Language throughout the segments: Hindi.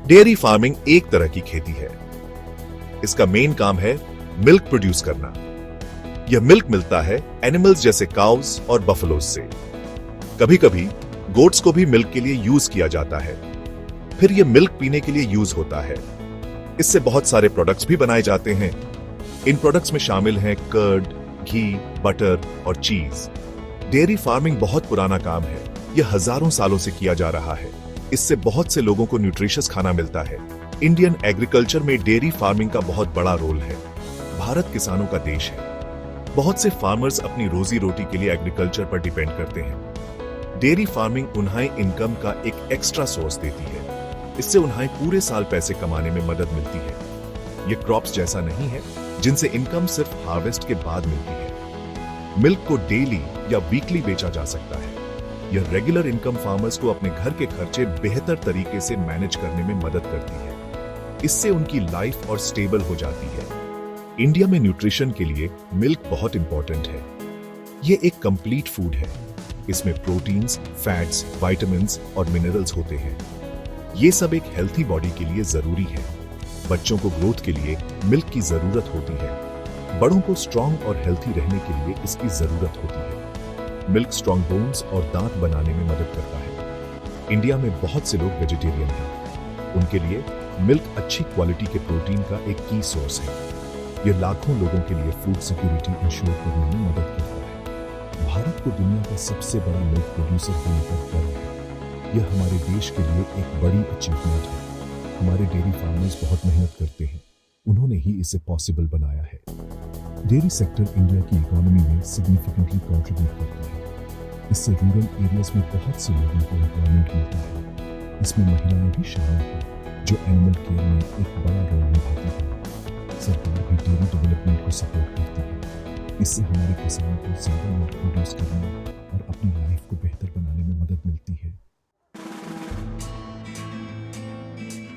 डेयरी फार्मिंग एक तरह की खेती है। इसका मेन काम है मिल्क प्रोड्यूस करना। यह मिल्क मिलता है एनिमल्स जैसे काउस और बफलोज से। कभी कभी गोट्स को भी मिल्क के लिए यूज किया जाता है, फिर यह मिल्क पीने के लिए यूज होता है। इससे बहुत सारे प्रोडक्ट्स भी बनाए जाते हैं। इन प्रोडक्ट्स में शामिल हैं कर्ड, घी, बटर और चीज। डेयरी फार्मिंग बहुत पुराना काम है। यह हजारों सालों से किया जा रहा है। इससे बहुत से लोगों को न्यूट्रिशियस खाना मिलता है। इंडियन एग्रीकल्चर में डेयरी फार्मिंग का बहुत बड़ा रोल है। भारत किसानों का देश है। बहुत से फार्मर्स अपनी रोजी रोटी के लिए एग्रीकल्चर पर डिपेंड करते हैं। डेयरी फार्मिंग उन्हें इनकम का एक एक्स्ट्रा सोर्स देती है। इससे उन्हें पूरे साल पैसे कमाने में मदद मिलती है। यह क्रॉप्स जैसा नहीं है जिनसे इनकम सिर्फ हार्वेस्ट के बाद मिलती है। मिल्क को डेली या वीकली बेचा जा सकता है। यह रेगुलर इनकम फार्मर्स को अपने घर के खर्चे बेहतर तरीके से मैनेज करने में मदद करती है। इससे उनकी लाइफ और स्टेबल हो जाती है। इंडिया में न्यूट्रिशन के लिए मिल्क बहुत इंपॉर्टेंट है। यह एक कंप्लीट फूड है। इसमें प्रोटीन्स, फैट्स, विटामिन्स और मिनरल्स होते हैं। ये सब एक हेल्थी बॉडी के लिए जरूरी है। बच्चों को ग्रोथ के लिए मिल्क की जरूरत होती है। बड़ों को स्ट्रांग और हेल्थी रहने के लिए इसकी जरूरत होती है। मिल्क स्ट्रांग बोन्स और दांत बनाने में मदद करता है। इंडिया में बहुत से लोग वेजिटेरियन हैं। उनके लिए मिल्क अच्छी क्वालिटी के प्रोटीन का एक की सोर्स है। यह लाखों लोगों के लिए फूड सिक्योरिटी इंश्योर करने में मदद करता है। भारत को दुनिया का सबसे बड़ा मिल्क प्रोड्यूसर होने पर गर्व है। यह हमारे देश के लिए एक बड़ी अचीवमेंट है। हमारे डेयरी फार्मर्स बहुत मेहनत करते हैं। उन्होंने ही इसे पॉसिबल बनाया है। डेयरी सेक्टर इंडिया की इकोनॉमी में सिग्निफिकेंटली कंट्रीब्यूट करता है। इससे रूरल एरियाज में बहुत से लोगों को एम्प्लॉयमेंट मिलता है। इसमें महिलाएं भी शामिल हैं जो एनिमल केयर में एक बड़ा रोल निभाती हैं। सरकार भी डेयरी डेवलपमेंट को सपोर्ट करती है। इससे हमारे किसानों को ज्यादा मिल्क प्रोड्यूस करने और अपनी लाइफ को बेहतर बनाने में मदद मिलती है।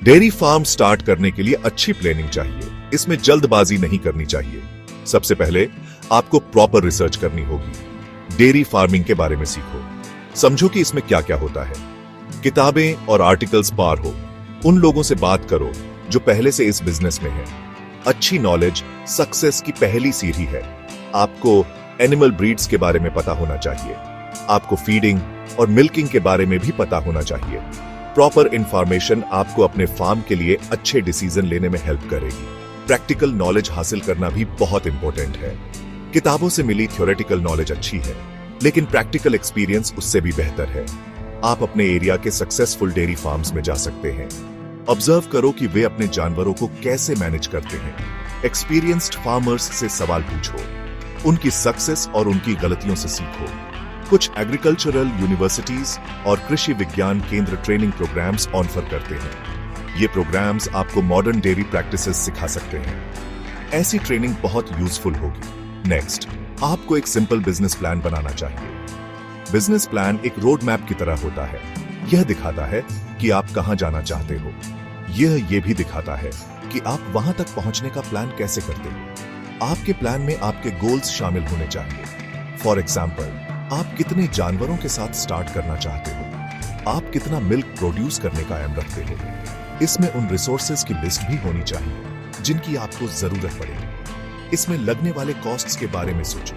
डेयरी फार्म स्टार्ट करने के लिए अच्छी प्लानिंग चाहिए। इसमें जल्दबाजी नहीं करनी चाहिए। सबसे पहले आपको प्रॉपर रिसर्च करनी होगी। डेयरी फार्मिंग के बारे में सीखो। समझो कि इसमें क्या क्या होता है। किताबें और आर्टिकल्स पार हो। उन लोगों से बात करो जो पहले से इस बिजनेस में है। अच्छी नॉलेज सक्सेस की पहली सीढ़ी है। आपको एनिमल ब्रीड्स के बारे में पता होना चाहिए। आपको फीडिंग और मिल्किंग के बारे में भी पता होना चाहिए। प्रॉपर इंफॉर्मेशन आपको अपने फार्म के लिए अच्छे डिसीजन लेने में हेल्प करेगी। प्रैक्टिकल नॉलेज हासिल करना भी बहुत इंपॉर्टेंट है। किताबों से मिली थ्योरेटिकल नॉलेज अच्छी है, लेकिन प्रैक्टिकल एक्सपीरियंस उससे भी बेहतर है। आप अपने एरिया के सक्सेसफुल डेयरी फार्म्स में जा सकते हैं। ऑब्जर्व करो कि वे अपने जानवरों को कैसे मैनेज करते हैं। एक्सपीरियंस्ड फार्मर्स से सवाल पूछो। उनकी सक्सेस और उनकी गलतियों से सीखो। कुछ एग्रीकल्चरल यूनिवर्सिटीज और कृषि विज्ञान केंद्र ट्रेनिंग प्रोग्राम्स ऑफर करते हैं। ये प्रोग्राम्स आपको मॉडर्न डेयरी प्रैक्टिसेस सिखा सकते हैं। ऐसी ट्रेनिंग बहुत यूजफुल होगी। नेक्स्ट, आपको एक सिंपल बिजनेस प्लान बनाना चाहिए। बिजनेस प्लान एक रोड मैप की तरह होता है। यह दिखाता है कि आप कहां जाना चाहते हो। यह भी दिखाता है कि आप वहां तक पहुंचने का प्लान कैसे करते हो। आपके प्लान में आपके गोल्स शामिल होने चाहिए। फॉर एग्जाम्पल, आप कितने जानवरों के साथ स्टार्ट करना चाहते हो। आप कितना मिल्क प्रोड्यूस करने का एम रखते हो। इसमें उन रिसोर्सेज की लिस्ट भी होनी चाहिए जिनकी आपको जरूरत पड़ेगी। इसमें लगने वाले कॉस्ट्स के बारे में सोचो।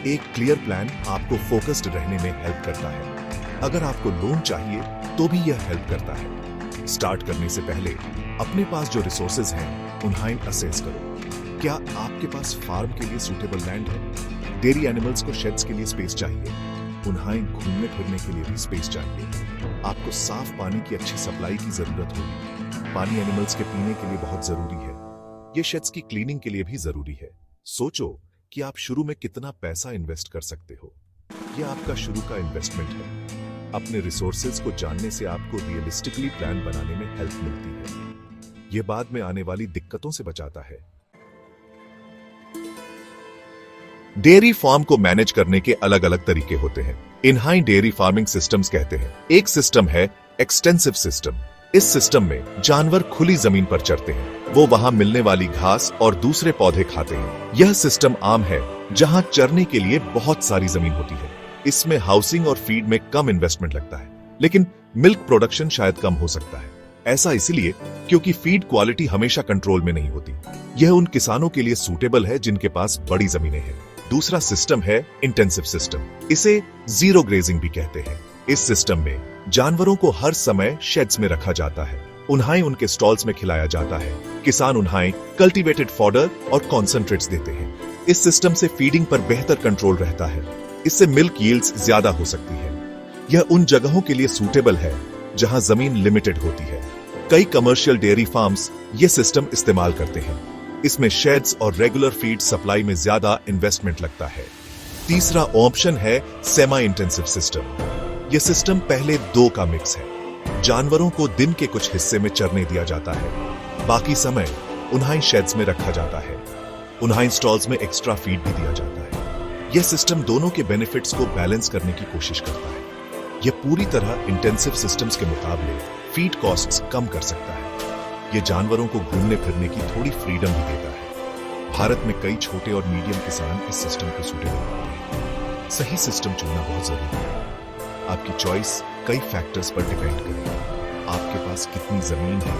एक क्लियर प्लान आपको फोकस्ड रहने में हेल्प करता है। अगर आपको लोन चाहिए तो भी यह हेल्प करता है। स्टार्ट करने से पहले अपने पास जो रिसोर्सेज हैं उन्हें असेस करो। क्या आपके पास फार्म के लिए सूटेबल लैंड है? डेयरी एनिमल्स को शेड्स के लिए स्पेस चाहिए। उन्हें घूमने फिरने के लिए भी स्पेस चाहिए। आपको साफ पानी की अच्छी सप्लाई की जरूरत होगी। पानी एनिमल्स के पीने के लिए बहुत जरूरी है। ये शेड्स की क्लीनिंग के लिए भी जरूरी है। सोचो कि आप शुरू में कितना पैसा इन्वेस्ट कर सकते हो। यह आपका शुरू का इन्वेस्टमेंट है। अपने रिसोर्सेज को जानने से आपको रियलिस्टिकली प्लान बनाने में हेल्प मिलती है। यह बाद में आने वाली दिक्कतों से बचाता है। डेयरी फार्म को मैनेज करने के अलग अलग तरीके होते हैं। इन्हें डेयरी फार्मिंग सिस्टम्स कहते हैं। एक सिस्टम है एक्सटेंसिव सिस्टम। इस सिस्टम में जानवर खुली जमीन पर चरते हैं। वो वहां मिलने वाली घास और दूसरे पौधे खाते हैं। यह सिस्टम आम है जहां चरने के लिए बहुत सारी जमीन होती है। इसमें हाउसिंग और फीड में कम इन्वेस्टमेंट लगता है, लेकिन मिल्क प्रोडक्शन शायद कम हो सकता है। ऐसा इसलिए क्योंकि फीड क्वालिटी हमेशा कंट्रोल में नहीं होती। यह उन किसानों के लिए सूटेबल है जिनके पास बड़ी जमीनें हैं। दूसरा सिस्टम है इंटेंसिव सिस्टम। इसे जीरो ग्रेजिंग भी कहते हैं। इस सिस्टम में जानवरों को हर समय शेड्स में रखा जाता है। उन्हें उनके स्टॉल्स में खिलाया जाता है। किसान उन्हें कल्टीवेटेड फॉडर और कॉन्सेंट्रेट्स देते हैं। इस सिस्टम से फीडिंग पर बेहतर कंट्रोल रहता है। इससे मिल्क यील्ड्स ज्यादा हो सकती है। यह उन जगहों के लिए सूटेबल है जहां जमीन लिमिटेड होती है। कई कमर्शियल डेयरी फार्म्स ये सिस्टम इस्तेमाल करते हैं। इसमें शेड्स और रेगुलर फीड सप्लाई में ज्यादा इन्वेस्टमेंट लगता है। तीसरा ऑप्शन है सेमी इंटेंसिव सिस्टम। यह सिस्टम पहले दो का मिक्स है। जानवरों को दिन के कुछ हिस्से में चरने दिया जाता है, बाकी समय उन्हें शेड्स में रखा जाता है। उन्हें स्टॉल्स में एक्स्ट्रा फीड भी दिया जाता है। यह सिस्टम दोनों के बेनिफिट्स को बैलेंस करने की कोशिश करता है। यह पूरी तरह इंटेंसिव सिस्टम्स के मुकाबले फीड कॉस्ट्स कम कर सकता है। यह जानवरों को घूमने फिरने की थोड़ी फ्रीडम भी देता है। भारत में कई छोटे और मीडियम किसान इस सिस्टम को सूटेबल पाते हैं। सही सिस्टम चुनना बहुत जरूरी है। आपकी चॉइस कई फैक्टर्स पर डिपेंड करेगी। आपके पास कितनी जमीन है,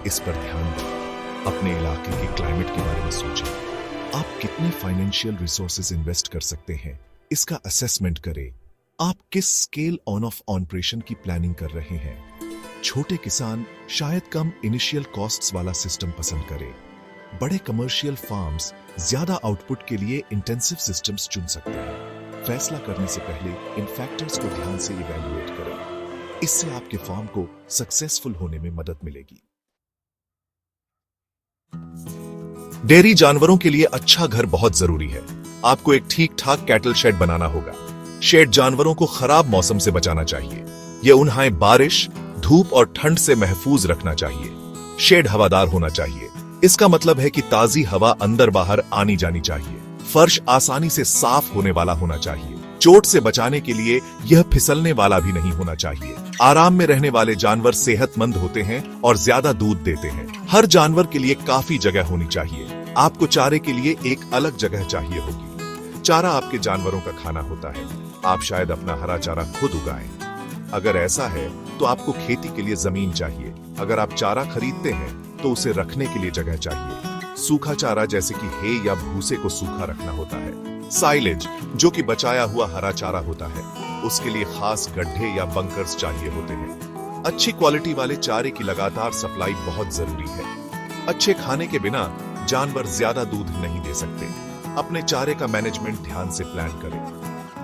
इस पर ध्यान दें। अपने इलाके के क्लाइमेट के बारे में सोचें। आप कितने फाइनेंशियल रिसोर्सेज इन्वेस्ट कर सकते हैं, इसका असेसमेंट करें। आप किस स्केल ऑन ऑफ ऑपरेशन की प्लानिंग कर रहे हैं। छोटे किसान शायद कम इनिशियल कॉस्ट्स वाला सिस्टम पसंद करें। बड़े कमर्शियल फार्म्स ज्यादा आउटपुट के लिए इंटेंसिव सिस्टम्स चुन सकते हैं। फैसला करने से पहले इन फैक्टर्स को ध्यान से इवैल्यूएट करें। इससे आपके फार्म को सक्सेसफुल होने में मदद मिलेगी। डेयरी जानवरों के लिए अच्छा घर बहुत जरूरी है। आपको एक ठीक ठाक कैटल शेड बनाना होगा। शेड जानवरों को खराब मौसम से बचाना चाहिए। यह उन्हें बारिश, धूप और ठंड से महफूज रखना चाहिए। शेड हवादार होना चाहिए। इसका मतलब है कि ताजी हवा अंदर बाहर आनी जानी चाहिए। फर्श आसानी से साफ होने वाला होना चाहिए। चोट से बचाने के लिए यह फिसलने वाला भी नहीं होना चाहिए। आराम में रहने वाले जानवर सेहतमंद होते हैं और ज्यादा दूध देते हैं। हर जानवर के लिए काफी जगह होनी चाहिए। आपको चारे के लिए एक अलग जगह चाहिए होगी। चारा आपके जानवरों का खाना होता है। आप शायद अपना हरा चारा खुद उगाएं। अगर ऐसा है तो आपको खेती के लिए जमीन चाहिए। अगर आप चारा खरीदते हैं तो उसे रखने के लिए जगह चाहिए। सूखा चारा जैसे कि हे या भूसे को सूखा रखना होता है। साइलेज जो कि बचाया हुआ हरा चारा होता है, उसके लिए खास गड्ढे या बंकर्स चाहिए होते हैं। अच्छी क्वालिटी वाले चारे की लगातार सप्लाई बहुत जरूरी है। अच्छे खाने के बिना जानवर ज्यादा दूध नहीं दे सकते। अपने चारे का मैनेजमेंट ध्यान से प्लान करें।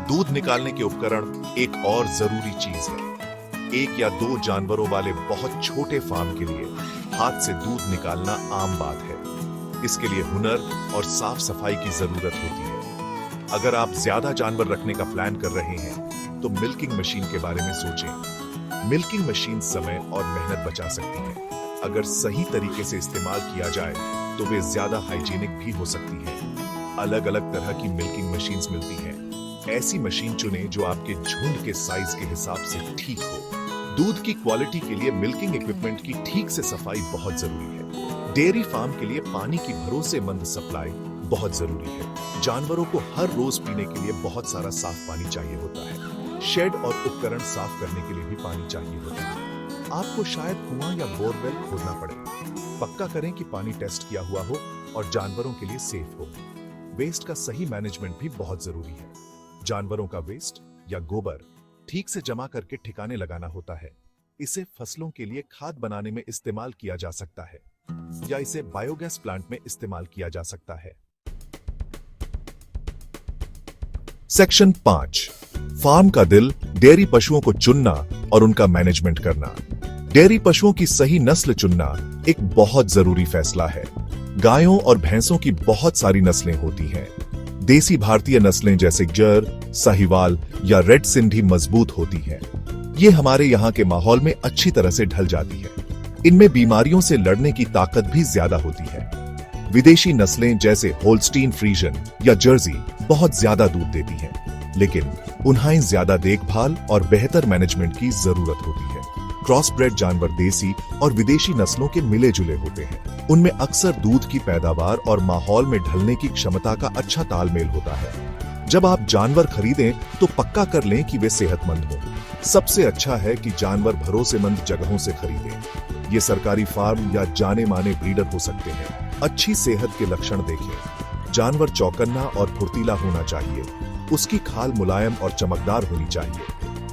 दूध निकालने के उपकरण एक और जरूरी चीज है। एक या दो जानवरों वाले बहुत छोटे फार्म के लिए हाथ से दूध निकालना आम बात है। इसके लिए हुनर और साफ सफाई की जरूरत होती है। अगर आप ज्यादा जानवर रखने का प्लान कर रहे हैं तो मिल्किंग मशीन के बारे में सोचें। मिल्किंग मशीन समय और मेहनत बचा सकती है। अगर सही तरीके से इस्तेमाल किया जाए तो वे ज्यादा हाइजीनिक भी हो सकती है। अलग अलग तरह की मिल्किंग मशीन्स मिलती हैं। ऐसी मशीन चुनें जो आपके झुंड के साइज के हिसाब से ठीक हो। दूध की क्वालिटी के लिए मिल्किंग इक्विपमेंट की ठीक से सफाई बहुत जरूरी है। डेयरी फार्म के लिए पानी की भरोसेमंद सप्लाई बहुत जरूरी है। जानवरों को हर रोज पीने के लिए बहुत सारा साफ पानी चाहिए होता है। शेड और उपकरण साफ करने के लिए भी पानी चाहिए होता है। आपको शायद कुआं या बोरवेल खोदना पड़े। पक्का करें कि पानी टेस्ट किया हुआ हो और जानवरों के लिए सेफ हो। वेस्ट का सही मैनेजमेंट भी बहुत जरूरी है। जानवरों का वेस्ट या गोबर ठीक से जमा करके ठिकाने लगाना होता है। इसे फसलों के लिए खाद बनाने में इस्तेमाल किया जा सकता है या इसे बायोगैस प्लांट में इस्तेमाल किया जा सकता है। सेक्शन 5, फार्म का दिल, डेयरी पशुओं को चुनना और उनका मैनेजमेंट करना। डेयरी पशुओं की सही नस्ल चुनना एक बहुत जरूरी फैसला है। गायों और भैंसों की बहुत सारी नस्लें होती हैं। देसी भारतीय नस्लें जैसे गिर, साहिवाल या रेड सिंधी मजबूत होती हैं। ये हमारे यहाँ के माहौल में अच्छी तरह से ढल जाती है। इनमें बीमारियों से लड़ने की ताकत भी ज्यादा होती है। विदेशी नस्लें जैसे होल्स्टीन फ्रीजन या जर्सी बहुत ज्यादा दूध देती हैं, लेकिन उन्हें ज्यादा देखभाल और बेहतर मैनेजमेंट की जरूरत होती है। क्रॉसब्रेड जानवर देसी और विदेशी नस्लों के मिले जुले होते हैं। उनमें अक्सर दूध की पैदावार और माहौल में ढलने की क्षमता का अच्छा तालमेल होता है। जब आप जानवर खरीदें तो पक्का कर लें कि वे सेहतमंद हों। सबसे अच्छा है कि जानवर भरोसेमंद जगहों से खरीदें। ये सरकारी फार्म या जाने माने ब्रीडर हो सकते हैं। अच्छी सेहत के लक्षण देखें। जानवर चौकन्ना और फुर्तीला होना चाहिए। उसकी खाल मुलायम और चमकदार होनी चाहिए।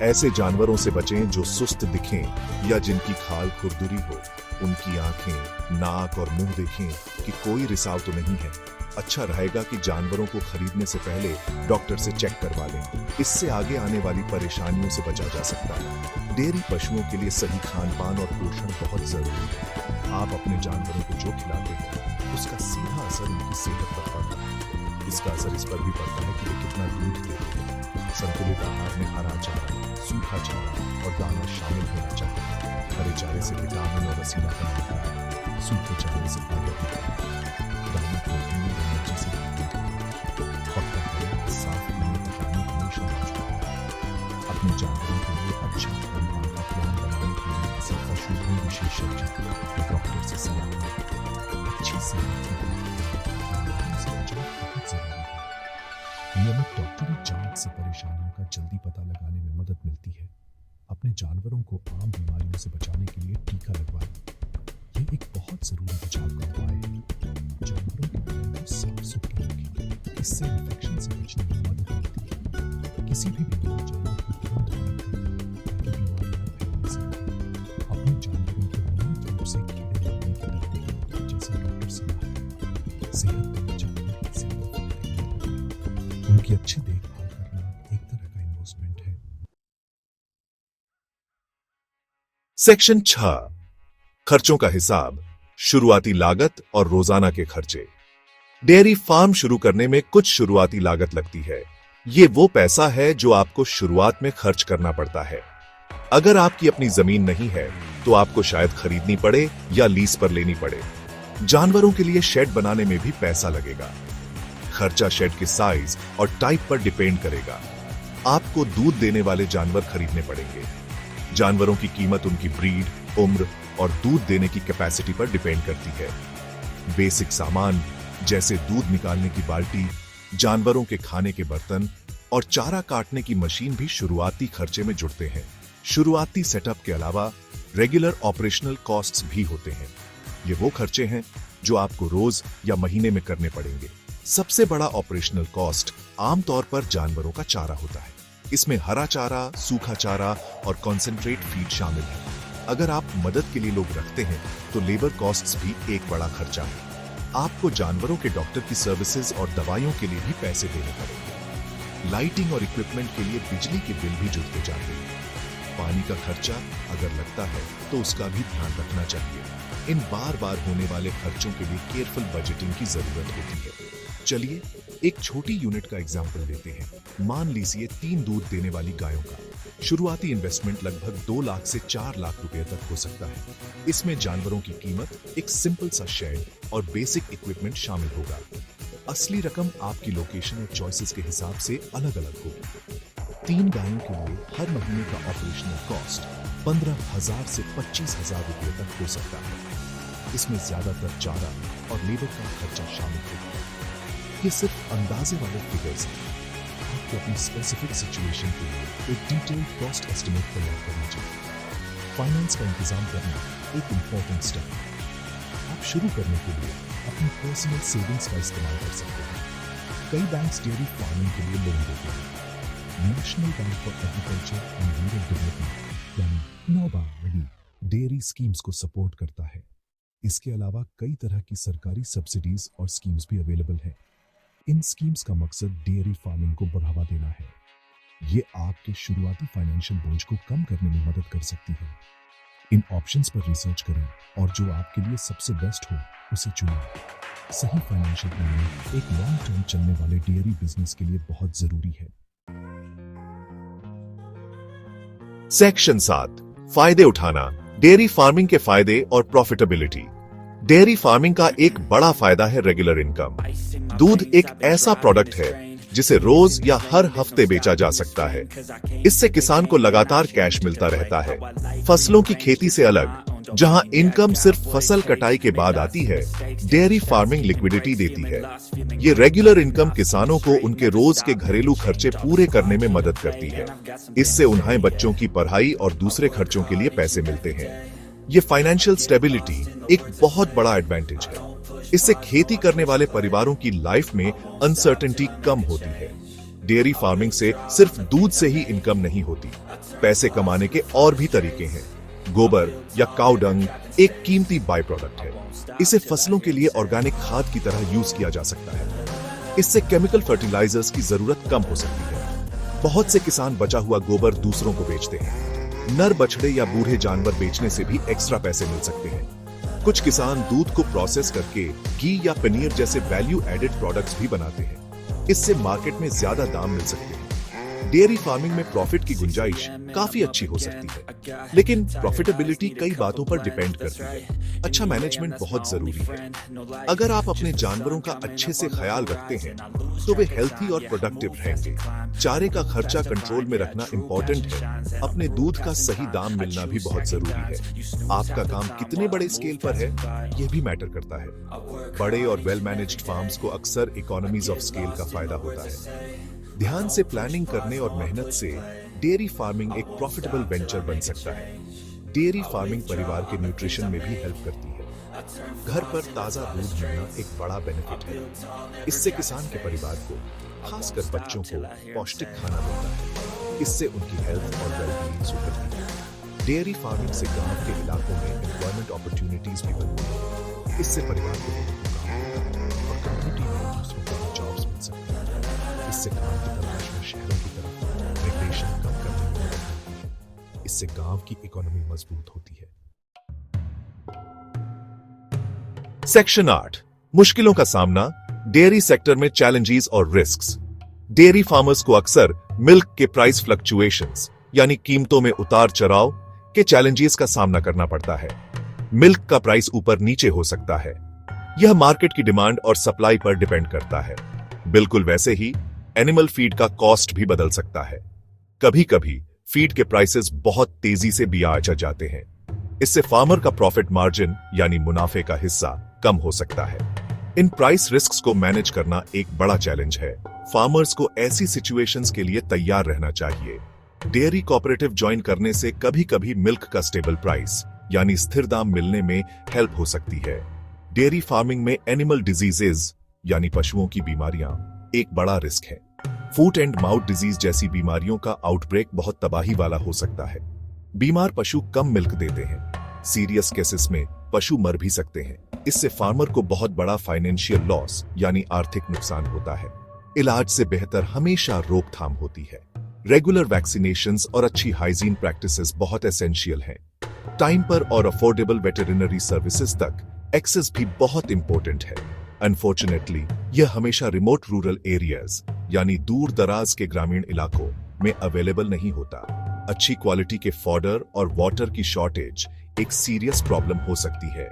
ऐसे जानवरों से बचें जो सुस्त दिखें या जिनकी खाल खुरदुरी हो। उनकी आंखें, नाक और मुंह देखें कि कोई रिसाव तो नहीं है। अच्छा रहेगा कि जानवरों को खरीदने से पहले डॉक्टर से चेक करवा लें। इससे आगे आने वाली परेशानियों से बचा जा सकता है। डेयरी पशुओं के लिए सही खान-पान और पोषण बहुत जरूरी है। आप अपने जानवरों को जो खिलाते हैं उसका सीधा असर उनकी सेहत पर पड़ता है। इसका असर इस पर भी पड़ता है कि वे कितना दूध देते हैं। संतुलित आहार में हरा चारा, सूखा चारा और दाना शामिल होना चाहिए। हरे चारे से विटामिन और रसीलापन मिलता है। सूखे चारे से फाइबर मिलता है। दाना प्रोटीन और एनर्जी से भरपूर है। पक्का हरा साफ पीने का पानी हमेशा मौजूद है। अपने जानवरों के लिए अच्छा खान-पान का प्लान बनाने के लिए किसी पशु विशेषज्ञ या डॉक्टर से सलाह लें। अच्छी सेहत के लिए बीमारियों से बचाव बहुत जरूरी है। नियमित डॉक्टरी जांच से परेशानियों का जल्दी पता लगाने में मदद मिलती है। अपने जानवरों को आम बीमारियों से बचाने के लिए टीका लगवाएं। यह एक बहुत जरूरी बचाव का उपाय है। जानवरों के पैरों को साफ सुथरा रखें। इससे इन्फेक्शन से बचने में मदद मिलती है। किसी भी बीमार जानवर को तुरंत अलग करें ताकि बीमारियां फैलने से रोकें। अपने जानवरों को नियमित रूप से कीड़े लगने की दवाई दें, जैसे डॉक्टर सलाह दें। सेहतमंद जानवर ही ज्यादा फायदेमंद होते हैं। उनकी अच्छी देखभाल करना एक तरह का इन्वेस्टमेंट है। सेक्शन 6, खर्चों का हिसाब, शुरुआती लागत और रोजाना के खर्चे। डेयरी फार्म शुरू करने में कुछ शुरुआती लागत लगती है। ये वो पैसा है जो आपको शुरुआत में खर्च करना पड़ता है। अगर आपकी अपनी जमीन नहीं है तो आपको शायद खरीदनी पड़े या लीज पर लेनी पड़े। जानवरों के लिए शेड बनाने में भी पैसा लगेगा। खर्चा शेड के साइज और टाइप पर डिपेंड करेगा। आपको दूध देने वाले जानवर खरीदने पड़ेंगे। जानवरों की कीमत उनकी ब्रीड, उम्र और दूध देने की कैपेसिटी पर डिपेंड करती है। बेसिक सामान जैसे दूध निकालने की बाल्टी, जानवरों के खाने के बर्तन और चारा काटने की मशीन भी शुरुआती खर्चे में जुड़ते हैं। शुरुआती सेटअप के अलावा रेगुलर ऑपरेशनल कॉस्ट्स भी होते हैं। ये वो खर्चे हैं जो आपको रोज या महीने में करने पड़ेंगे। सबसे बड़ा ऑपरेशनल कॉस्ट आमतौर पर जानवरों का चारा होता है। इसमें हरा चारा, सूखा चारा और कॉन्सेंट्रेट फीड शामिल है। अगर आप मदद के लिए लोग रखते हैं तो लेबर कॉस्ट्स भी एक बड़ा खर्चा है। आपको जानवरों के डॉक्टर की सर्विसेज और दवाइयों के लिए भी पैसे देने पड़ेंगे। लाइटिंग और इक्विपमेंट के लिए बिजली के बिल भी जुड़ते जाते हैं। पानी का खर्चा अगर लगता है तो उसका भी ध्यान रखना चाहिए। इन बार बार होने वाले खर्चों के लिए केयरफुल बजटिंग की जरूरत होती है। चलिए एक छोटी यूनिट का एग्जाम्पल लेते हैं। मान लीजिए 3 दूध देने वाली गायों का शुरुआती इन्वेस्टमेंट लगभग 2 लाख से 4 लाख रुपए तक हो सकता है। इसमें जानवरों की कीमत, एक सिंपल सा शेड और बेसिक इक्विपमेंट शामिल होगा। असली रकम आपकी लोकेशन और चॉइसेस के हिसाब से अलग अलग होगी। 3 गायों के लिए हर महीने का ऑपरेशनल कॉस्ट 15,000 से 25,000 रुपए तक हो सकता है। इसमें ज्यादातर चारा और लेबर का खर्चा शामिल होगा। ये सिर्फ अंदाजे वाले फिगर्स हैं। आपको अपनी स्पेसिफिक सिचुएशन के लिए एक डिटेल्ड कॉस्ट एस्टिमेट तैयार करना चाहिए। फाइनेंस का इंतजाम करना एक इंपॉर्टेंट स्टेप है। आप शुरू करने के लिए अपनी पर्सनल सेविंग्स का इस्तेमाल कर सकते हैं। कई बैंक्स डेयरी फार्मिंग के लिए लोन देते हैं। National bank for agriculture and rural development यानी नाबार्ड डेयरी स्कीम्स को सपोर्ट करता है। इसके अलावा कई तरह की सरकारी सब्सिडीज और स्कीम्स भी अवेलेबल है। इन स्कीम्स का मकसद डेयरी फार्मिंग को बढ़ावा देना है। ये आपके शुरुआती फाइनेंशियल बोझ को कम करने में मदद कर सकती है। इन ऑप्शंस पर रिसर्च करें और जो आपके लिए सबसे बेस्ट हो उसे चुनें। सही फाइनेंशियल प्लानिंग एक लॉन्ग टर्म चलने वाले डेयरी बिजनेस के लिए बहुत जरूरी है। सेक्शन 7, फायदे उठाना, डेयरी फार्मिंग के फायदे और प्रॉफिटेबिलिटी। डेयरी फार्मिंग का एक बड़ा फायदा है रेगुलर इनकम। दूध एक ऐसा प्रोडक्ट है जिसे रोज या हर हफ्ते बेचा जा सकता है। इससे किसान को लगातार कैश मिलता रहता है। फसलों की खेती से अलग जहां इनकम सिर्फ फसल कटाई के बाद आती है, डेयरी फार्मिंग लिक्विडिटी देती है। ये रेगुलर इनकम किसानों को उनके रोज के घरेलू खर्चे पूरे करने में मदद करती है। इससे उन्हें बच्चों की पढ़ाई और दूसरे खर्चों के लिए पैसे मिलते हैं। ये फाइनेंशियल स्टेबिलिटी एक बहुत बड़ा एडवांटेज है। इससे खेती करने वाले परिवारों की लाइफ में अनसर्टेनिटी कम होती है। डेयरी फार्मिंग से सिर्फ दूध से ही इनकम नहीं होती, पैसे कमाने के और भी तरीके हैं। गोबर या काऊ डंग एक कीमती बाय प्रोडक्ट है। इसे फसलों के लिए ऑर्गेनिक खाद की तरह यूज किया जा सकता है। इससे केमिकल फर्टिलाइजर्स की जरूरत कम हो सकती है। बहुत से किसान बचा हुआ गोबर दूसरों को बेचते हैं। नर बछड़े या बूढ़े जानवर बेचने से भी एक्स्ट्रा पैसे मिल सकते हैं। कुछ किसान दूध को प्रोसेस करके घी या पनीर जैसे वैल्यू एडेड प्रोडक्ट्स भी बनाते हैं। इससे मार्केट में ज्यादा दाम मिल सकते हैं। डेयरी फार्मिंग में प्रॉफिट की गुंजाइश काफी अच्छी हो सकती है, लेकिन प्रॉफिटेबिलिटी कई बातों पर डिपेंड करती है। अच्छा मैनेजमेंट बहुत जरूरी है। अगर आप अपने जानवरों का अच्छे से ख्याल रखते हैं तो वे हेल्थी और प्रोडक्टिव रहेंगे। चारे का खर्चा कंट्रोल में रखना इंपॉर्टेंट है। अपने दूध का सही दाम मिलना भी बहुत जरूरी है। आपका काम कितने बड़े स्केल पर है, यह भी मैटर करता है। बड़े और वेल मैनेज्ड फार्म्स को अक्सर इकोनॉमीज ऑफ स्केल का फायदा होता है। ध्यान से प्लानिंग करने और मेहनत से डेयरी फार्मिंग एक प्रॉफिटेबल वेंचर बन सकता है। डेयरी फार्मिंग परिवार के न्यूट्रिशन में भी हेल्प करती है। घर पर ताजा दूध मिलना एक बड़ा बेनिफिट है। इससे किसान के परिवार को, खासकर बच्चों को, पौष्टिक खाना मिलता है। इससे उनकी हेल्थ और वेलबीइंग सुधरती है। डेयरी फार्मिंग से गांव के इलाकों में एम्प्लॉयमेंट अपॉर्चुनिटीज भी बनती है। इससे परिवार को और कम्युनिटी में दूसरों को भी जॉब्स मिल सकती है। इससे गांव की तलाश में शहरों की तरफ माइग्रेशन कम करने में मदद मिलती है। इससे गांव की इकोनॉमी मजबूत होती है। सेक्शन 8, मुश्किलों का सामना, डेयरी सेक्टर में चैलेंजेस और रिस्क्स। डेयरी फार्मर्स को अक्सर मिल्क के प्राइस फ्लक्चुएशंस यानी कीमतों में उतार चढ़ाव के चैलेंजेस का सामना करना पड़ता है। मिल्क का प्राइस ऊपर नीचे हो सकता है। यह मार्केट की डिमांड और सप्लाई पर डिपेंड करता है। बिल्कुल वैसे ही एनिमल फीड का कॉस्ट भी बदल सकता है। कभी कभी फीड के प्राइसेस बहुत तेजी से भी आचर जाते हैं। इससे फार्मर का प्रॉफिट मार्जिन यानी मुनाफे का हिस्सा कम हो सकता है। इन प्राइस रिस्क्स को मैनेज करना एक बड़ा चैलेंज है। फार्मर्स को ऐसी सिचुएशंस के लिए तैयार रहना चाहिए। डेयरी कोऑपरेटिव ज्वाइन करने से कभी कभी मिल्क का स्टेबल प्राइस यानी स्थिर दाम मिलने में हेल्प हो सकती है। डेयरी फार्मिंग में एनिमल डिजीजेज यानी पशुओं की बीमारियां एक बड़ा रिस्क है। फूट एंड माउथ डिजीज जैसी बीमारियों का आउटब्रेक बहुत तबाही वाला हो सकता है। बीमार पशु कम मिल्क देते हैं। सीरियस केसेस में पशु मर भी सकते हैं। इससे फार्मर को बहुत बड़ा फाइनेंशियल लॉस यानी आर्थिक नुकसान होता है। इलाज से बेहतर हमेशा रोकथाम होती है। रेगुलर वैक्सीनेशंस और अच्छी हाइजीन प्रैक्टिसेस बहुत एसेंशियल हैं। टाइम पर और अफोर्डेबल वेटरिनरी सर्विसेज तक एक्सेस भी बहुत इंपॉर्टेंट है। अनफॉर्चुनेटली यह हमेशा रिमोट रूरल एरियाज यानी दूर दराज के ग्रामीण इलाकों में अवेलेबल नहीं होता। अच्छी क्वालिटी के फॉडर और वाटर की शॉर्टेज एक सीरियस प्रॉब्लम हो सकती है।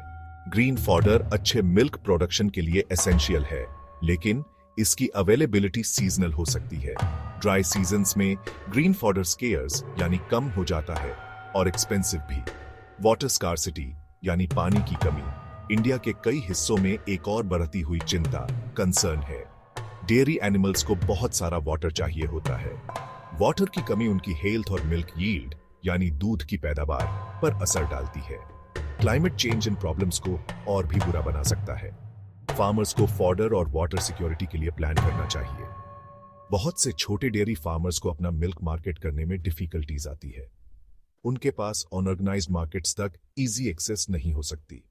ग्रीन फॉडर अच्छे मिल्क प्रोडक्शन के लिए एसेंशियल है, लेकिन इसकी अवेलेबिलिटी सीजनल हो सकती है। ड्राई सीजन्स में ग्रीन फॉडर स्केयर्स यानी कम हो जाता है और एक्सपेंसिव भी। वाटर स्कार्सिटी यानी पानी की कमी इंडिया के कई हिस्सों में एक और बढ़ती हुई चिंता कंसर्न है। डेयरी एनिमल्स को बहुत सारा वाटर चाहिए होता है। वाटर की कमी उनकी हेल्थ और मिल्क यील्ड यानी दूध की पैदावार पर असर डालती है। क्लाइमेट चेंज इन प्रॉब्लम्स को और भी बुरा बना सकता है। फार्मर्स को फॉडर और वाटर सिक्योरिटी के लिए प्लान करना चाहिए। बहुत से छोटे डेयरी फार्मर्स को अपना मिल्क मार्केट करने में डिफिकल्टीज आती है। उनके पास अनऑर्गेनाइज्ड मार्केट्स तक इजी एक्सेस नहीं हो सकती।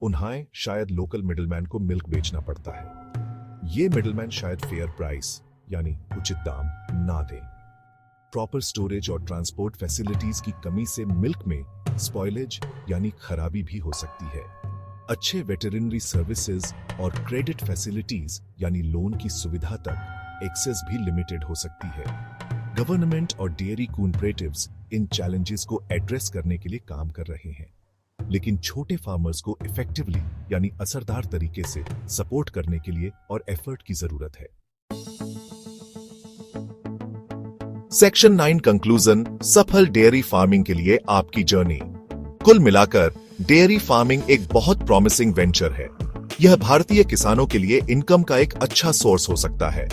उन्हें शायद लोकल मिडलमैन को मिल्क बेचना पड़ता है। ये मिडलमैन शायद फेयर प्राइस यानी उचित दाम ना दें। प्रॉपर स्टोरेज और ट्रांसपोर्ट फैसिलिटीज की कमी से मिल्क में स्पॉइलेज यानी खराबी भी हो सकती है। अच्छे वेटरिनरी सर्विसेज और क्रेडिट फैसिलिटीज यानी लोन की सुविधा तक एक्सेस भी लिमिटेड हो सकती है। गवर्नमेंट और डेयरी कोऑपरेटिव्स इन चैलेंजेस को एड्रेस करने के लिए काम कर रहे हैं, लेकिन छोटे फार्मर्स को इफेक्टिवली यानी असरदार तरीके से सपोर्ट करने के लिए और एफर्ट की जरूरत है। सेक्शन 9 कंक्लूजन, सफल डेयरी फार्मिंग के लिए आपकी जर्नी। कुल मिलाकर डेयरी फार्मिंग एक बहुत प्रॉमिसिंग वेंचर है। यह भारतीय किसानों के लिए इनकम का एक अच्छा सोर्स हो सकता है।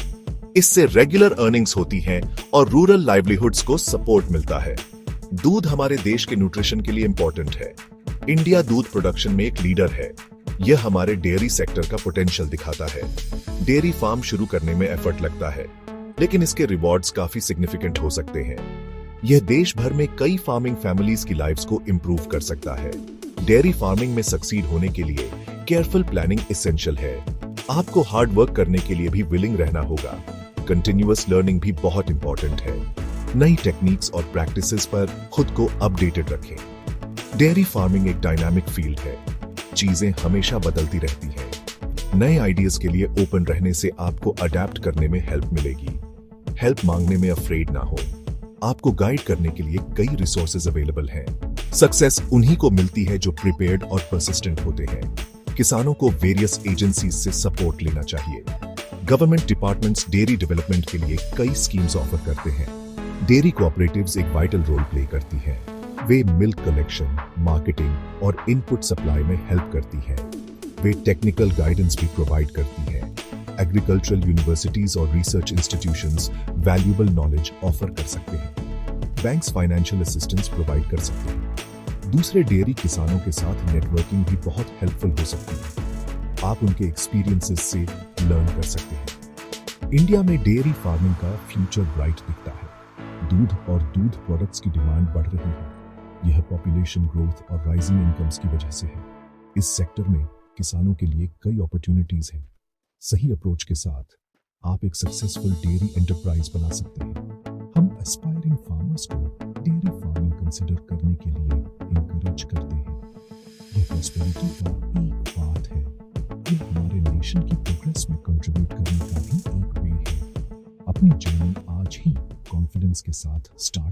इससे रेगुलर अर्निंग्स होती हैं और रूरल लाइवलीहुड्स को सपोर्ट मिलता है। दूध हमारे देश के न्यूट्रिशन के लिए इंपॉर्टेंट है। इंडिया दूध प्रोडक्शन में एक लीडर है। यह हमारे डेयरी सेक्टर का पोटेंशियल दिखाता है। डेयरी फार्म शुरू करने में एफर्ट लगता है, लेकिन इसके रिवॉर्ड्स काफी सिग्निफिकेंट हो सकते हैं। यह देश भर में कई फार्मिंग फैमिलीज की लाइव्स को इंप्रूव कर सकता है। डेयरी फार्मिंग में सक्सीड होने के लिए केयरफुल प्लानिंग एसेंशियल है। आपको हार्ड वर्क करने के लिए भी विलिंग रहना होगा। कंटिन्यूअस लर्निंग भी बहुत इंपॉर्टेंट है। नई टेक्निक्स और प्रैक्टिसेस पर खुद को अपडेटेड रखें। डेयरी फार्मिंग एक डायनामिक फील्ड है। चीजें हमेशा बदलती रहती हैं। नए आइडियाज के लिए ओपन रहने से आपको अडेप्ट करने में हेल्प मिलेगी। हेल्प मांगने में अफ्रेड ना हो। आपको गाइड करने के लिए कई रिसोर्सेज अवेलेबल हैं। सक्सेस उन्हीं को मिलती है जो प्रिपेयर्ड और परसिस्टेंट होते हैं। किसानों को वेरियस एजेंसीज से सपोर्ट लेना चाहिए। गवर्नमेंट डिपार्टमेंट्स डेयरी डेवलपमेंट के लिए कई स्कीम्स ऑफर करते हैं। डेयरी कोऑपरेटिव्स एक वाइटल रोल प्ले करती हैं। वे मिल्क कलेक्शन, मार्केटिंग और इनपुट सप्लाई में हेल्प करती हैं। वे टेक्निकल गाइडेंस भी प्रोवाइड करती हैं। एग्रीकल्चरल यूनिवर्सिटीज और research institutions valuable knowledge offer कर सकते हैं। बैंक्स फाइनेंशियल असिस्टेंस प्रोवाइड कर सकते हैं। दूसरे डेयरी किसानों के साथ नेटवर्किंग भी बहुत हेल्पफुल हो सकती है। आप उनके एक्सपीरियंसेस से लर्न कर सकते हैं। इंडिया में डेयरी फार्मिंग का फ्यूचर ब्राइट दिखता है। दूध और दूध प्रोडक्ट्स की डिमांड बढ़ रही है। यह पॉपुलेशन ग्रोथ और राइजिंग इनकम्स की वजह से है। इस सेक्टर में किसानों के लिए कई अपॉर्चुनिटीज हैं। सही अप्रोच के साथ आप एक सक्सेसफुल डेयरी एंटरप्राइज बना सकते हैं। हम एस्पायरिंग फार्मर्स को डेयरी फार्मिंग कंसिडर करने के लिए इंकरेज करते हैं। यह प्रॉस्पेरिटी का एक पाथ है। यह हमारे नेशन की प्रोग्रेस में कंट्रीब्यूट करने का भी एक वे है। अपनी जर्नी आज ही कॉन्फिडेंस के साथ स्टार्ट